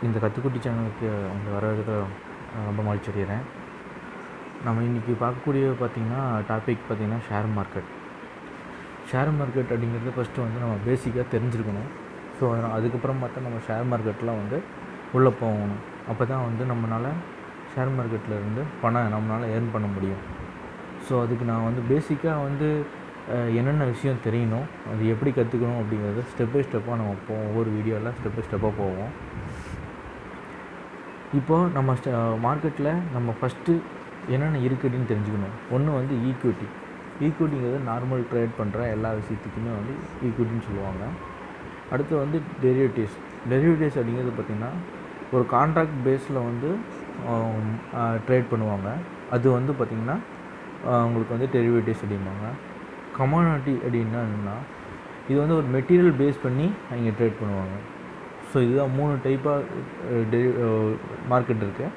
இந்த கத்துக்குட்டி சேனலுக்கு உங்களை வரவேற்க ரொம்ப மகிழ்ச்சி அடைகிறேன். நம்ம இன்றைக்கி பார்க்கக்கூடிய பார்த்திங்கன்னா டாபிக் பார்த்திங்கன்னா ஷேர் மார்க்கெட். ஷேர் மார்க்கெட் அப்படிங்கிறது ஃபஸ்ட்டு வந்து நம்ம பேசிக்காக தெரிஞ்சுருக்கணும். ஸோ அதுக்கப்புறம் பார்த்தா நம்ம ஷேர் மார்க்கெட்டில் வந்து உள்ளே போகணும். அப்போ தான் வந்து நம்மளால் ஷேர் மார்க்கெட்டில் இருந்து பணம் நம்மளால் ஏர்ன் பண்ண முடியும். ஸோ அதுக்கு நான் வந்து பேசிக்காக வந்து என்னென்ன விஷயம் தெரியணும், அது எப்படி கற்றுக்கணும் அப்படிங்கிறது ஸ்டெப் பை ஸ்டெப்பாக நம்ம போவோம். ஒவ்வொரு வீடியோவில் ஸ்டெப் பை ஸ்டெப்பாக போவோம். இப்போது நம்ம மார்க்கெட்டில் நம்ம ஃபஸ்ட்டு என்னென்ன இருக்குதுன்னு தெரிஞ்சுக்கணும். ஒன்று வந்து ஈக்விட்டிங்கிறது நார்மல் ட்ரேட் பண்ணுற எல்லா விஷயத்துக்குமே வந்து ஈக்விட்டின்னு சொல்லுவாங்க. அடுத்து வந்து டெரிவேட்டிவ்ஸ் அப்படிங்கிறது பார்த்திங்கன்னா ஒரு கான்ட்ராக்ட் பேஸில் வந்து ட்ரேட் பண்ணுவாங்க. அது வந்து பார்த்திங்கன்னா உங்களுக்கு வந்து டெரிவேட்டிவ்ஸ் அப்படிம்பாங்க. கமாடிட்டி அப்படின்னா என்னென்னா இது வந்து ஒரு மெட்டீரியல் பேஸ் பண்ணி அவங்க ட்ரேட் பண்ணுவாங்க. ஸோ இதுதான் 3 டைப்பாக மார்க்கெட் இருக்குது.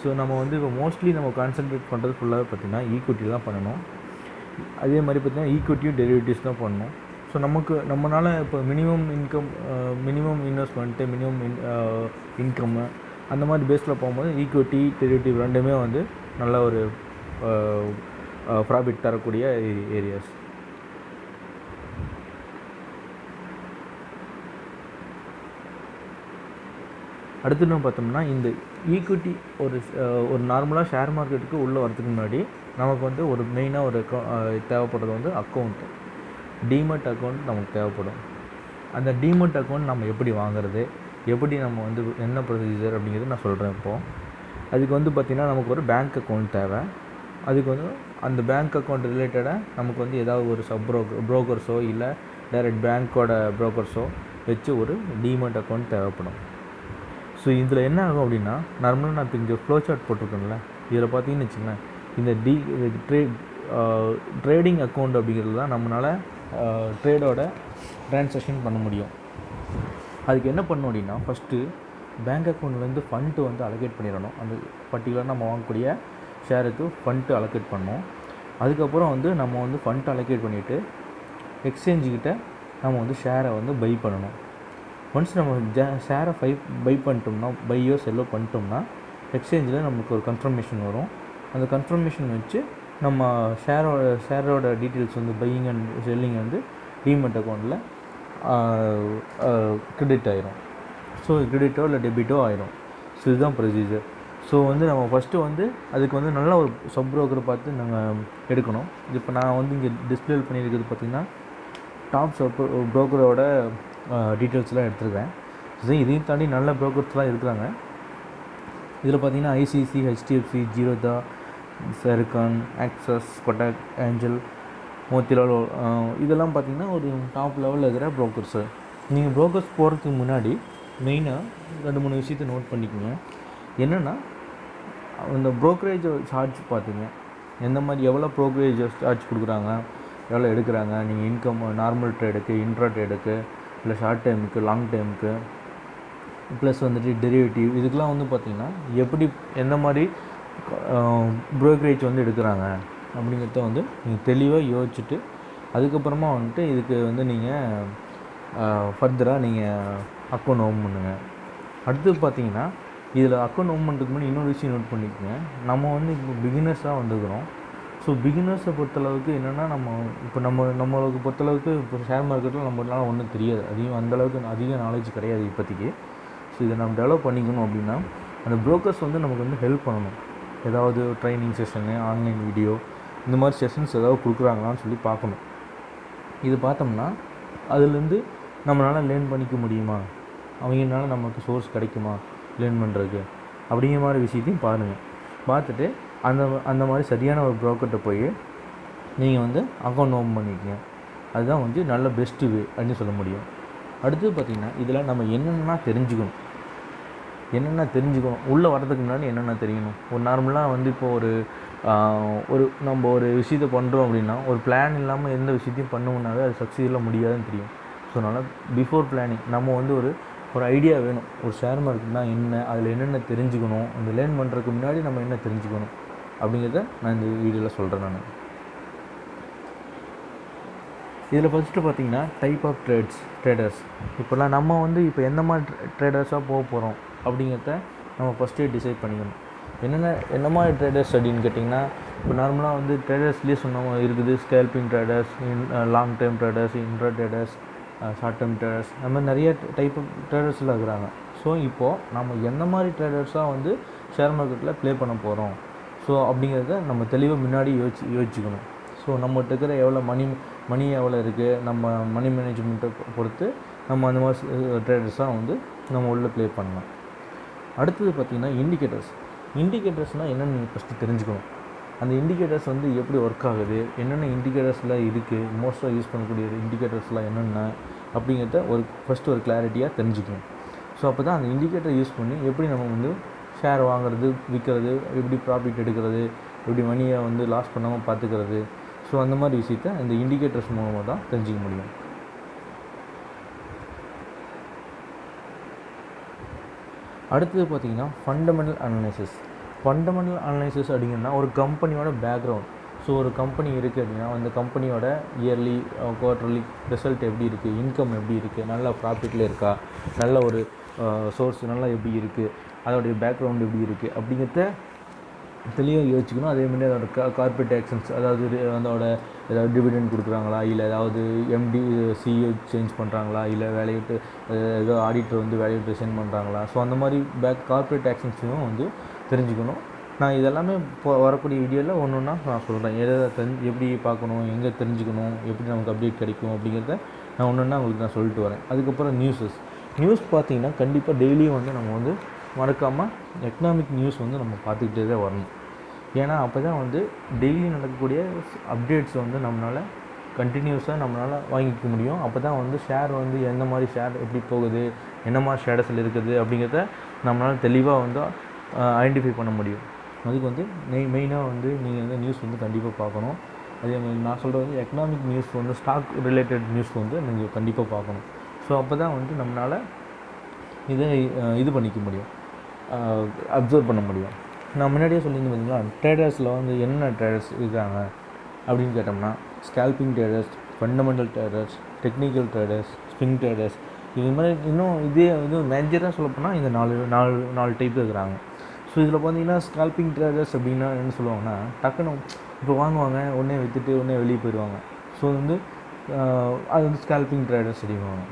ஸோ நம்ம வந்து இப்போ மோஸ்ட்லி நம்ம கான்சன்ட்ரேட் பண்ணுறது ஃபுல்லாக பார்த்திங்கன்னா ஈக்விட்டி தான் பண்ணணும். அதே மாதிரி பார்த்திங்கன்னா ஈக்விட்டியும் டெரிவேட்டிவ்ஸ் தான் பண்ணணும். ஸோ நம்மளால் இப்போ மினிமம் இன்வெஸ்ட்மெண்ட்டு இன்கம்மு அந்த மாதிரி பேஸில் போகும்போது ஈக்விட்டி டெரிவேட்டிவ் ரெண்டுமே வந்து நல்ல ஒரு ப்ராஃபிட் தரக்கூடிய ஏரியாஸ். அடுத்து நம்ம பார்த்தோம்னா இந்த ஈக்விட்டி ஒரு நார்மலாக ஷேர் மார்க்கெட்டுக்கு உள்ளே வரதுக்கு முன்னாடி நமக்கு வந்து ஒரு மெயினாக ஒரு தேவைப்படுறது வந்து அக்கௌண்ட்டு, டிமெட் அக்கௌண்ட் நமக்கு தேவைப்படும். அந்த டிமெட் அக்கௌண்ட் நம்ம எப்படி வாங்குறது, எப்படி நம்ம வந்து என்ன ப்ரொசீஜர் அப்படிங்கிறது நான் சொல்கிறேன். இப்போது அதுக்கு வந்து பார்த்திங்கன்னா நமக்கு ஒரு பேங்க் அக்கௌண்ட் தேவை. அதுக்கு வந்து அந்த பேங்க் அக்கௌண்ட் ரிலேட்டடாக நமக்கு வந்து ஏதாவது ஒரு ப்ரோக்கர்ஸோ இல்லை டைரெக்ட் பேங்க்கோட ப்ரோக்கர்ஸோ வச்சு ஒரு டிமெட் அக்கௌண்ட் தேவைப்படும். ஸோ இதில் என்ன ஆகும் அப்படின்னா, நார்மலாக நான் இப்போ இங்கே ஃப்ளோ சார்ட் போட்டிருக்கேன்ல, இதில் பார்த்தீங்கன்னு வச்சுங்களேன், இந்த ட்ரேடிங் அக்கௌண்ட் அப்படிங்கிறது தான் நம்மளால் ட்ரேடோட ட்ரான்சாக்ஷன் பண்ண முடியும். அதுக்கு என்ன பண்ணணும் அப்படின்னா, ஃபஸ்ட்டு பேங்க் அக்கௌண்ட்லேருந்து ஃபண்டு வந்து அலோகேட் பண்ணிடணும். அந்த பர்டிகுலராக நம்ம வாங்கக்கூடிய ஷேருக்கு ஃபண்டு அலோகேட் பண்ணணும். அதுக்கப்புறம் வந்து நம்ம வந்து ஃபண்ட் அலோகேட் பண்ணிவிட்டு எக்ஸ்சேஞ்சுக்கிட்ட நம்ம வந்து ஷேரை வந்து பை பண்ணணும். ஒன்ஸ் நம்ம ஷேரை பை பண்ணிட்டோம்னா, பையோ செல்லோ பண்ணிட்டோம்னா எக்ஸ்சேஞ்சில் நமக்கு ஒரு கன்ஃபர்மேஷன் வரும். அந்த கன்ஃபர்மேஷன் வச்சு நம்ம ஷேரோட டீட்டெயில்ஸ் வந்து பையிங் அண்ட் செல்லிங் வந்து டிமெட் அக்கௌண்ட்டில் கிரெடிட் ஆயிரும். ஸோ கிரெடிட்டோ இல்லை டெபிட்டோ ஆயிரும். ஸோ இதுதான் ப்ரொசீஜர். ஸோ வந்து நம்ம ஃபஸ்ட்டு வந்து அதுக்கு வந்து நல்ல ஒரு சப் ப்ரோக்கரை பார்த்து நாங்கள் எடுக்கணும். இப்போ நான் வந்து இங்கே டிஸ்பிளே பண்ணியிருக்கிறது பார்த்திங்கன்னா டாப் சப் ப்ரோக்கரோட டீட்டெயில்ஸ்லாம் எடுத்துருக்கேன். ஸோ இதையும் தாண்டி நல்ல ப்ரோக்கர்ஸ்லாம் இருக்கிறாங்க. இதில் பார்த்திங்கன்னா ஐசிசி, ஹெச்டிஎஃப்சி, ஜீரோதா, செர்கான், ஆக்சஸ், கொட்டாக், ஏஞ்சல், மோத்திலால், இதெல்லாம் பார்த்திங்கன்னா ஒரு டாப் லெவலில் இருக்கிற ப்ரோக்கர்ஸு. நீங்கள் ப்ரோக்கர்ஸ் போகிறதுக்கு முன்னாடி மெயினாக 2-3 விஷயத்தை நோட் பண்ணிக்கோங்க. என்னென்னா அந்த ப்ரோக்கரேஜ் சார்ஜ் பார்த்துங்க, எந்த மாதிரி எவ்வளோ ப்ரோக்கரேஜ் சார்ஜ் கொடுக்குறாங்க, எவ்வளோ எடுக்கிறாங்க. நீங்கள் இன்கம் நார்மல் ட்ரேடுக்கு, இன்ட்ரா ட்ரேடுக்கு, இல்லை ஷார்ட் டைமுக்கு, லாங் டைமுக்கு, ப்ளஸ் வந்துட்டு டெரிவேட்டிவ், இதுக்கெலாம் வந்து பார்த்திங்கன்னா எப்படி எந்த மாதிரி ப்ரோக்கரேஜ் வந்து எடுக்கிறாங்க அப்படிங்கிறத வந்து நீங்கள் தெளிவாக யோசிச்சுட்டு அதுக்கப்புறமா வந்துட்டு இதுக்கு வந்து நீங்கள் ஃபர்தராக நீங்கள் அக்கௌண்ட் ஓப்பன் பண்ணுங்கள். அடுத்து பார்த்திங்கன்னா இதில் அக்கௌண்ட் ஓப்பன் பண்ணுறதுக்கு முன்னாடி இன்னொரு விஷயம் நோட் பண்ணிக்கோங்க. நம்ம வந்து இப்போ பிகினர்ஸாக வந்துக்கிறோம். ஸோ பிகினர்ஸை பொறுத்தளவுக்கு என்னென்னா நம்மளுக்கு பொறுத்தளவுக்கு இப்போ ஷேர் மார்க்கெட்டில் நம்மளால் ஒன்றும் தெரியாது, அந்தளவுக்கு அதிக நாலேஜ் கிடையாது இப்போதைக்கு. ஸோ இதை நம்ம டெவலப் பண்ணிக்கணும் அப்படின்னா அந்த ப்ரோக்கர்ஸ் வந்து நமக்கு வந்து ஹெல்ப் பண்ணணும். ஏதாவது ட்ரைனிங் செஷனு, ஆன்லைன் வீடியோ, இந்த மாதிரி செஷன்ஸ் ஏதாவது கொடுக்குறாங்களான்னு சொல்லி பார்க்கணும். இது பார்த்தோம்னா அதுலேருந்து நம்மளால் லேர்ன் பண்ணிக்க முடியுமா, அவங்கனால நமக்கு சோர்ஸ் கிடைக்குமா லேர்ன் பண்ணுறதுக்கு அப்படிங்கிற மாதிரி விஷயத்தையும் பாருங்கள். பார்த்துட்டு அந்த மாதிரி சரியான ஒரு ப்ரோக்கர்கிட்ட போய் நீங்கள் வந்து அக்கௌண்ட் ஓப்பன் பண்ணிக்கங்க. அதுதான் வந்து நல்ல பெஸ்ட்டு வே அப்படின்னு சொல்ல முடியும். அடுத்து பார்த்திங்கன்னா இதில் நம்ம என்னென்னா தெரிஞ்சுக்கணும், உள்ளே வரதுக்கு முன்னாடி என்னென்ன தெரியணும். ஒரு நார்மலாக வந்து இப்போது நம்ம ஒரு விஷயத்தை பண்ணுறோம் அப்படின்னா ஒரு பிளான் இல்லாமல் எந்த விஷயத்தையும் பண்ணோம்னாவே அது சக்ஸஸ்ஃபுல்லாக முடியாதுன்னு தெரியும். ஸோ அதனால் பிஃபோர் பிளானிங் நம்ம வந்து ஒரு ஐடியா வேணும். ஒரு ஷேர் மார்க்கெட்னா என்ன, அதில் என்னென்ன தெரிஞ்சுக்கணும், அந்த லேர்ன் பண்ணுறதுக்கு முன்னாடி நம்ம என்ன தெரிஞ்சுக்கணும் அப்படிங்கிறத நான் இந்த வீடியோவில் சொல்கிறேன். நான் இதில் ஃபஸ்ட்டு பார்த்தீங்கன்னா டைப் ஆஃப் ட்ரேடர்ஸ். இப்போலாம் நம்ம வந்து இப்போ எந்த மாதிரி ட்ரேடர்ஸாக போக போகிறோம் அப்படிங்கிறத நம்ம ஃபஸ்ட்டே டிசைட் பண்ணிக்கணும். என்ன மாதிரி ட்ரேடர்ஸ் அப்படின்னு கேட்டிங்கன்னா, இப்போ நார்மலாக வந்து ட்ரேடர்ஸ்லேயே சொன்ன இருக்குது. Scalping traders, long term traders, intra traders, short term traders, அந்த மாதிரி நிறைய டைப் ஆஃப் ட்ரேடர்ஸில் இருக்கிறாங்க. ஸோ இப்போது நம்ம எந்த மாதிரி ட்ரேடர்ஸாக வந்து ஷேர் மார்க்கெட்டில் ப்ளே பண்ண போகிறோம் ஸோ அப்படிங்கிறத நம்ம தெளிவாக முன்னாடி யோசிச்சுக்கணும். ஸோ நம்மகிட்ட இருக்கிற எவ்வளோ மணி எவ்வளோ இருக்குது, நம்ம மணி மேனேஜ்மெண்ட்டை பொறுத்து நம்ம அந்த மாதிரி ட்ரேடர்ஸாக வந்து நம்ம உள்ளே ப்ளே பண்ணலாம். அடுத்தது பார்த்திங்கன்னா இண்டிகேட்டர்ஸ்னால் என்னென்னு நீங்கள் ஃபஸ்ட்டு தெரிஞ்சுக்கணும். அந்த இண்டிகேட்டர்ஸ் வந்து எப்படி ஒர்க் ஆகுது, என்னென்ன இண்டிகேட்டர்ஸ்லாம் இருக்குது, மோஸ்ட்டாக யூஸ் பண்ணக்கூடிய இண்டிகேட்டர்ஸ்லாம் என்னென்ன அப்படிங்கிறத ஃபஸ்ட்டு ஒரு கிளாரிட்டியாக தெரிஞ்சுக்கணும். ஸோ அப்போ தான் அந்த இண்டிகேட்டர் யூஸ் பண்ணி எப்படி நம்ம வந்து ஷேர் வாங்குறது, விற்கிறது, எப்படி ப்ராஃபிட் எடுக்கிறது, எப்படி மணியை வந்து லாஸ் பண்ணாமல் பார்த்துக்கிறது, ஸோ அந்த மாதிரி விஷயத்தை இந்த இண்டிகேட்டர்ஸ் மூலமாக தான் தெரிஞ்சிக்க முடியும். அடுத்தது பார்த்திங்கன்னா ஃபண்டமெண்டல் அனலைசிஸ் அப்படிங்கன்னா ஒரு கம்பெனியோட பேக்ரவுண்ட். ஸோ ஒரு கம்பெனி இருக்குது அப்படின்னா அந்த கம்பெனியோட இயர்லி குவார்ட்டர்லி ரிசல்ட் எப்படி இருக்குது, இன்கம் எப்படி இருக்குது, நல்ல ப்ராஃபிட்டில் இருக்கா, நல்ல ஒரு சோர்ஸ் நல்லா எப்படி இருக்குது, அதோடைய பேக்ரவுண்ட் எப்படி இருக்குது அப்படிங்கிறத தெளிவாக யோசிச்சுக்கணும். அதேமாதிரி அதோட கார்பரேட் ஆக்ஷன்ஸ், அதாவது அதோட ஏதாவது டிவிடெண்ட் கொடுக்குறாங்களா, இல்லை ஏதாவது எம்டி சிஇஓ சேஞ்ச் பண்ணுறாங்களா, இல்லை வேலையை விட்டு ஏதோ ஆடிட்டர் வந்து வேலையை விட்டு ரிசைன் பண்ணுறாங்களா, ஸோ அந்த மாதிரி கார்பரேட் ஆக்ஷன்ஸையும் வந்து தெரிஞ்சுக்கணும். நான் இதெல்லாமே வரக்கூடிய வீடியோவில் ஒன்று ஒன்றா நான் சொல்கிறேன். எப்படி பார்க்கணும், எங்கே தெரிஞ்சுக்கணும், எப்படி நமக்கு அப்டேட் கிடைக்கும் அப்படிங்கிறத நான் ஒன்று ஒன்றா உங்களுக்கு நான் சொல்லிட்டு வரேன். அதுக்கப்புறம் நியூஸ் பார்த்திங்கன்னா கண்டிப்பாக டெய்லியும் வந்து நம்ம வந்து மறக்காமல் எக்கனாமிக் நியூஸ் வந்து நம்ம பார்த்துக்கிட்டே தான் வரணும். ஏன்னா அப்போ தான் வந்து டெய்லி நடக்கக்கூடிய அப்டேட்ஸ் வந்து நம்மளால் கண்டினியூஸாக நம்மளால் வாங்கிக்க முடியும். அப்போ தான் வந்து ஷேர் வந்து எந்த மாதிரி ஷேர் எப்படி போகுது, என்ன மாதிரி ஷேர்ஸில் இருக்குது அப்படிங்கிறத நம்மளால் தெளிவாக வந்து ஐடென்டிஃபை பண்ண முடியும். அதுக்கு வந்து மெயினாக வந்து நீங்கள் வந்து நியூஸ் வந்து கண்டிப்பாக பார்க்கணும். அதே மாதிரி நான் சொல்கிறது வந்து எக்கனாமிக் நியூஸ் வந்து ஸ்டாக் ரிலேட்டட் நியூஸ் வந்து நீங்கள் கண்டிப்பாக பார்க்கணும். ஸோ அப்போ தான் வந்து நம்மளால் இதை இது பண்ணிக்க முடியும், அப்சர்வ் பண்ண முடியும். நான் முன்னாடியே சொல்லியிருந்தேன் பார்த்தீங்களா, ட்ரேடர்ஸில் வந்து என்ன ட்ரேடர்ஸ் இருக்காங்க அப்படின்னு கேட்டோம்னா, scalping traders, fundamental traders, technical traders, swing traders, இது மாதிரி இன்னும் இதே வந்து மேஜராக சொல்லப்போனால் இந்த நாலு டைப் இருக்கிறாங்க. ஸோ இதில் பார்த்தீங்கன்னா ஸ்கேல்பிங் ட்ரேடர்ஸ் அப்படின்னா என்ன சொல்லுவாங்கன்னா, டக்குன்னு இப்போ வாங்குவாங்க, உடனே விற்றுட்டு உடனே வெளியே போயிடுவாங்க. ஸோ வந்து அது வந்து ஸ்கேல்பிங் ட்ரேடர்ஸ் அப்படிங்குவாங்க.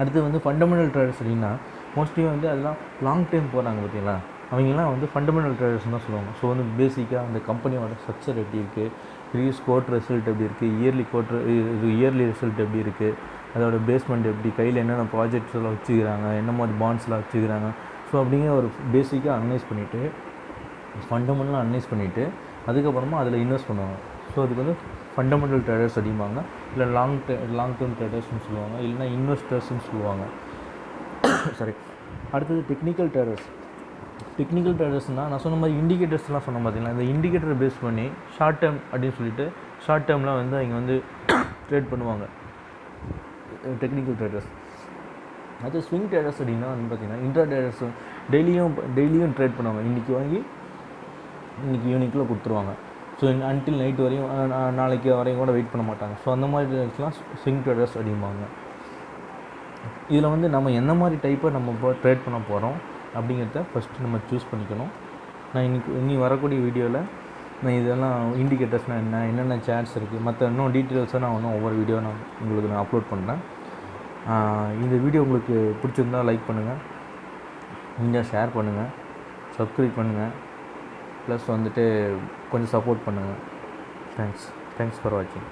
அடுத்து வந்து ஃபண்டமெண்டல் ட்ரேடர்ஸ் அப்படின்னா மோஸ்ட்லி வந்து அதெல்லாம் லாங் டைம் போகிறாங்க பார்த்தீங்களா, அவங்கெல்லாம் வந்து ஃபண்டமெண்டல் ட்ரேடர்ஸ் தான் சொல்லுவாங்க. ஸோ வந்து பேசிக்காக அந்த கம்பெனியோட ஸ்ட்ரக்சர் எப்படி இருக்குது, ப்ரீவியஸ் குவார்ட்டர் ரிசல்ட் எப்படி இருக்குது, இயர்லி ரிசல்ட் எப்படி இருக்குது, அதோட பேஸ்மெண்ட் எப்படி, கையில் என்னென்ன ப்ராஜெக்ட்ஸ் எல்லாம் வச்சுக்கிறாங்க, என்ன மாதிரி பாண்ட்ஸ்லாம் வச்சுக்கிறாங்க, ஸோ அப்படிங்கிற ஒரு பேசிக்காக அனலைஸ் பண்ணிவிட்டு, ஃபண்டமெண்டலாக அனலைஸ் பண்ணிவிட்டு அதுக்கப்புறமா அதில் இன்வெஸ்ட் பண்ணுவாங்க. ஸோ அதுக்கு வந்து ஃபண்டமெண்டல் ட்ரேடர்ஸ் அப்படிம்பாங்க, இல்லை லாங் டேர்ம் ட்ரேடர்ஸ்னு சொல்லுவாங்க, இல்லைனா இன்வெஸ்டர்ஸ்னு சொல்லுவாங்க. சரி, அடுத்தது டெக்னிக்கல் ட்ரேடர்ஸ்னால் நான் சொன்ன மாதிரி இண்டிகேட்டர்ஸ்லாம் சொன்ன பார்த்தீங்களா, இந்த இண்டிகேட்டரை பேஸ் பண்ணி ஷார்ட் டேர்ம் அப்படின்னு சொல்லிட்டு ஷார்ட் டேர்ம்லாம் வந்து அவங்க வந்து ட்ரேட் பண்ணுவாங்க டெக்னிக்கல் ட்ரேடர்ஸ். அது ஸ்விங் ட்ரேடர்ஸ் அப்படின்னா வந்து பார்த்திங்கன்னா இன்ட்ரா ட்ரேடர்ஸ் டெய்லியும் ட்ரேட் பண்ணுவாங்க. இன்றைக்கி வாங்கி இன்றைக்கி ஈவினிங்கில் கொடுத்துருவாங்க. ஸோ அன்டில் நைட் வரையும் நாளைக்கு வரையும் கூட வெயிட் பண்ண மாட்டாங்க. ஸோ அந்த மாதிரி ட்ரேடர்ஸ்லாம் ஸ்விங் ட்ரேடர்ஸ் அப்படிம்பாங்க. இதில் வந்து நம்ம எந்த மாதிரி டைப்பை நம்ம இப்போ ட்ரேட் பண்ண போகிறோம் அப்படிங்கிறத ஃபஸ்ட்டு நம்ம சூஸ் பண்ணிக்கணும். நான் இனி வரக்கூடிய வீடியோவில் நான் இதெல்லாம் இண்டிகேட்டர்ஸ்னால் என்னென்ன சேர்ட்ஸ் இருக்குது, மற்ற இன்னும் டீட்டெயில்ஸாக நான் ஒவ்வொரு வீடியோ உங்களுக்கு நான் அப்லோட் பண்ணுறேன். இந்த வீடியோ உங்களுக்கு பிடிச்சிருந்தால் லைக் பண்ணுங்கள், நீங்கள் ஷேர் பண்ணுங்கள், சப்ஸ்கிரைப் பண்ணுங்கள், ப்ளஸ் வந்துட்டு கொஞ்சம் சப்போர்ட் பண்ணுங்கள். தேங்க்ஸ் ஃபார் வாட்சிங்.